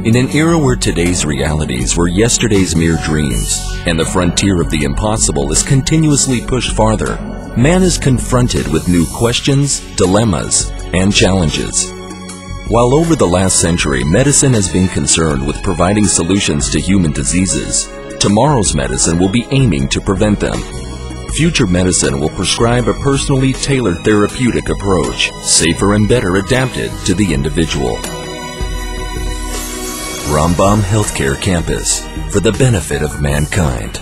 In an era where today's realities were yesterday's mere dreams, and the frontier of the impossible is continuously pushed farther, man is confronted with new questions, dilemmas, and challenges. While over the last century medicine has been concerned with providing solutions to human diseases, tomorrow's medicine will be aiming to prevent them. Future medicine will prescribe a personally tailored therapeutic approach, safer and better adapted to the individual. Rambam Healthcare Campus, for the benefit of mankind.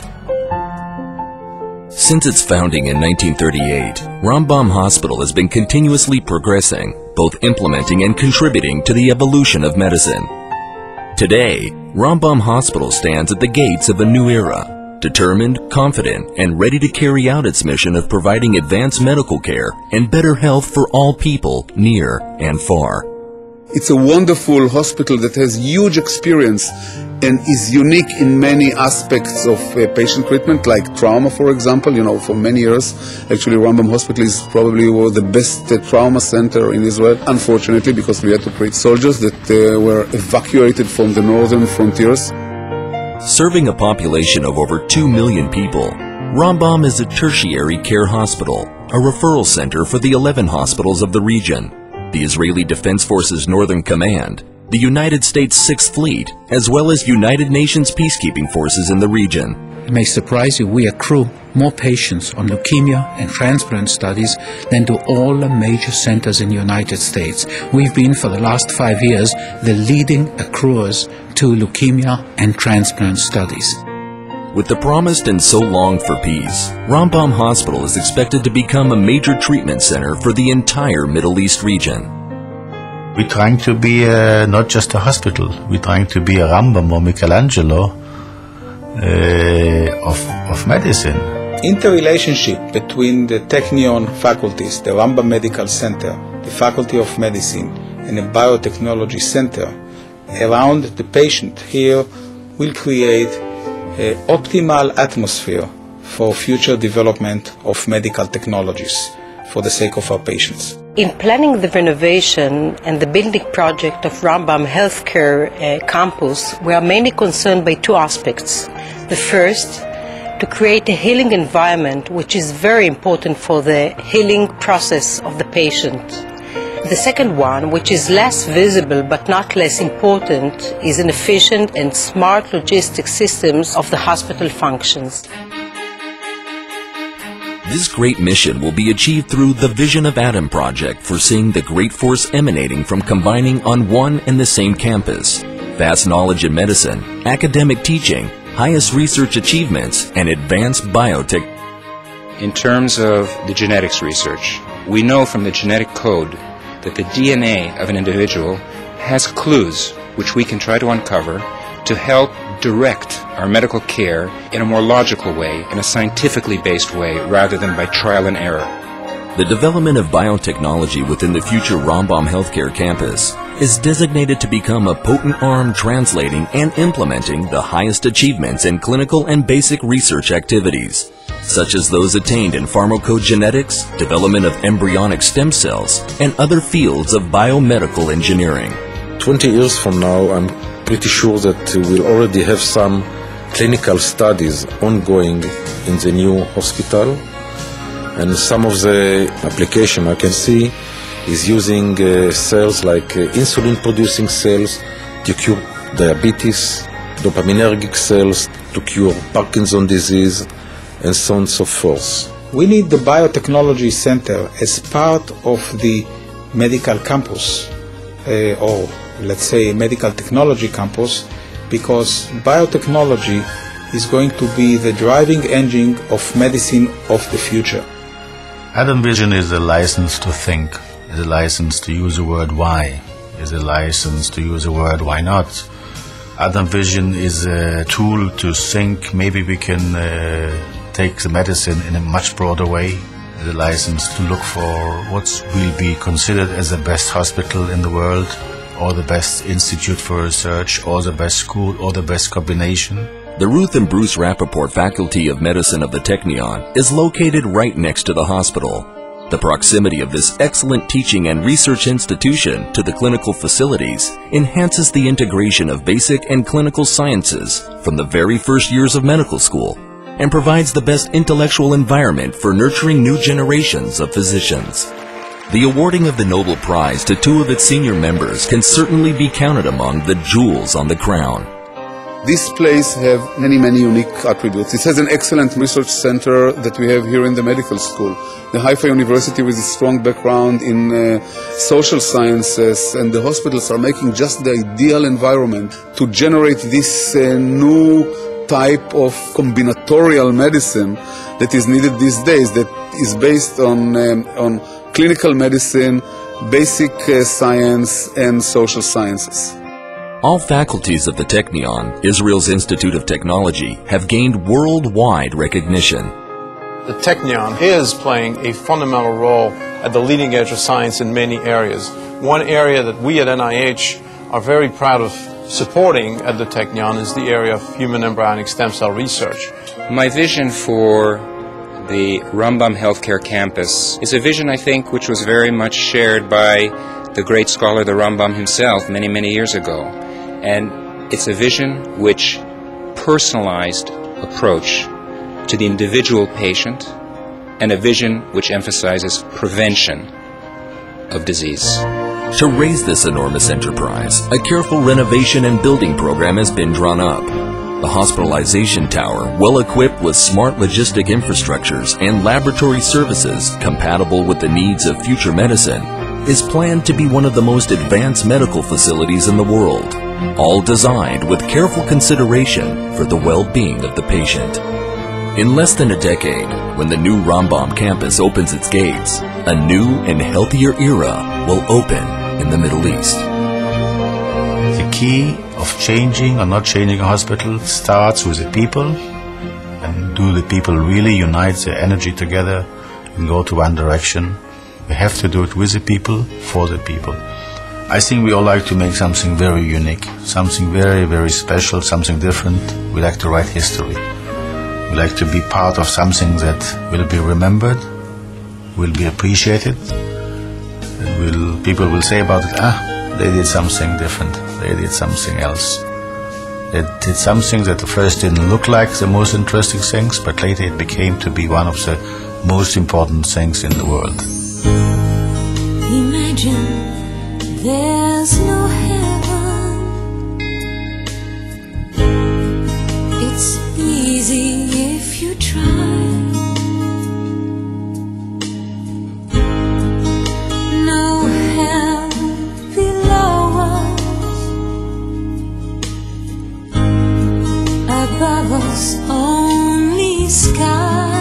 Since its founding in 1938, Rambam Hospital has been continuously progressing, both implementing and contributing to the evolution of medicine. Today, Rambam Hospital stands at the gates of a new era, determined, confident, and ready to carry out its mission of providing advanced medical care and better health for all people, near and far. It's a wonderful hospital that has huge experience and is unique in many aspects of patient treatment, like trauma, for example. For many years, actually, Rambam Hospital is probably the best trauma center in Israel, unfortunately, because we had to treat soldiers that were evacuated from the northern frontiers. Serving a population of over 2 million people, Rambam is a tertiary care hospital, a referral center for the 11 hospitals of the region, the Israeli Defense Forces Northern Command, the United States 6th Fleet, as well as United Nations peacekeeping forces in the region. It may surprise you, we accrue more patients on leukemia and transplant studies than do all the major centers in the United States. We've been, for the last 5 years, the leading accruers to leukemia and transplant studies. With the promised and so longed for peace, Rambam Hospital is expected to become a major treatment center for the entire Middle East region. We're trying to be not just a hospital, we're trying to be a Rambam or Michelangelo of medicine. Interrelationship between the Technion faculties, the Rambam Medical Center, the Faculty of Medicine, and the Biotechnology Center around the patient here will create an optimal atmosphere for future development of medical technologies for the sake of our patients. In planning the renovation and the building project of Rambam Healthcare Campus, we are mainly concerned by two aspects. The first, to create a healing environment which is very important for the healing process of the patient. The second one, which is less visible but not less important, is an efficient and smart logistic systems of the hospital functions. This great mission will be achieved through the Vision of Adam project, foreseeing the great force emanating from combining on one and the same campus vast knowledge in medicine, academic teaching, highest research achievements, and advanced biotech. In terms of the genetics research, we know from the genetic code that the DNA of an individual has clues which we can try to uncover to help direct our medical care in a more logical way, in a scientifically based way, rather than by trial and error. The development of biotechnology within the future Rambam Healthcare Campus is designated to become a potent arm translating and implementing the highest achievements in clinical and basic research activities, such as those attained in pharmacogenetics, development of embryonic stem cells, and other fields of biomedical engineering. 20 years from now, I'm pretty sure that we'll already have some clinical studies ongoing in the new hospital, and some of the application I can see is using cells like insulin-producing cells to cure diabetes, dopaminergic cells to cure Parkinson's disease, and so on and so forth. We need the Biotechnology Center as part of the medical campus, or let's say medical technology campus, because biotechnology is going to be the driving engine of medicine of the future. Adam Vision is a license to think, is a license to use the word why, is a license to use the word why not. Adam Vision is a tool to think maybe we can take the medicine in a much broader way, is a license to look for what will be considered as the best hospital in the world, or the best institute for research, or the best school, or the best combination. The Ruth and Bruce Rappaport Faculty of Medicine of the Technion is located right next to the hospital. The proximity of this excellent teaching and research institution to the clinical facilities enhances the integration of basic and clinical sciences from the very first years of medical school and provides the best intellectual environment for nurturing new generations of physicians. The awarding of the Nobel Prize to 2 of its senior members can certainly be counted among the jewels on the crown. This place has many unique attributes. It has an excellent research center that we have here in the medical school. The Haifa University with its strong background in social sciences, and the hospitals are making just the ideal environment to generate this new type of combinatorial medicine that is needed these days, that is based on clinical medicine, basic science, and social sciences. All faculties of the Technion, Israel's Institute of Technology, have gained worldwide recognition. The Technion is playing a fundamental role at the leading edge of science in many areas. One area that we at NIH are very proud of supporting at the Technion is the area of human embryonic stem cell research. My vision for the Rambam Healthcare Campus is a vision, I think, which was very much shared by the great scholar, the Rambam himself, many years ago. And it's a vision which personalized approach to the individual patient, and a vision which emphasizes prevention of disease. To raise this enormous enterprise, a careful renovation and building program has been drawn up. The hospitalization tower, well equipped with smart logistic infrastructures and laboratory services compatible with the needs of future medicine, is planned to be one of the most advanced medical facilities in the world, all designed with careful consideration for the well-being of the patient. In less than a decade, when the new Rambam campus opens its gates, a new and healthier era will open in the Middle East. The key of changing or not changing a hospital starts with the people, and do the people really unite their energy together and go to one direction? We have to do it with the people, for the people. I think we all like to make something very unique, something very special, something different. We like to write history. We like to be part of something that will be remembered, will be appreciated, and people will say about it, they did something different, they did something else. They did something that at first didn't look like the most interesting things, but later it became to be one of the most important things in the world. Imagine there's no heaven. It's easy if you try. No hell below us, above us only sky.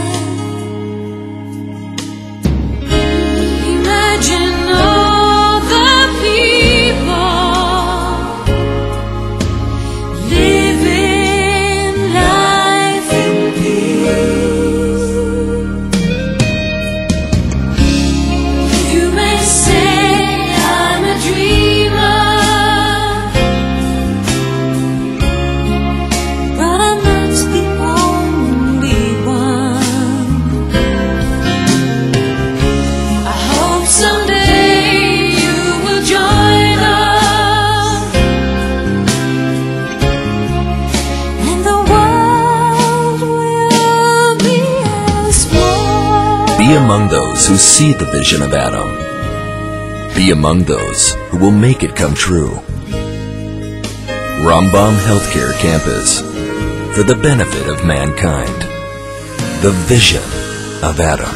Be among those who see the vision of Adam. Be among those who will make it come true. Rambam Healthcare Campus, for the benefit of mankind. The vision of Adam.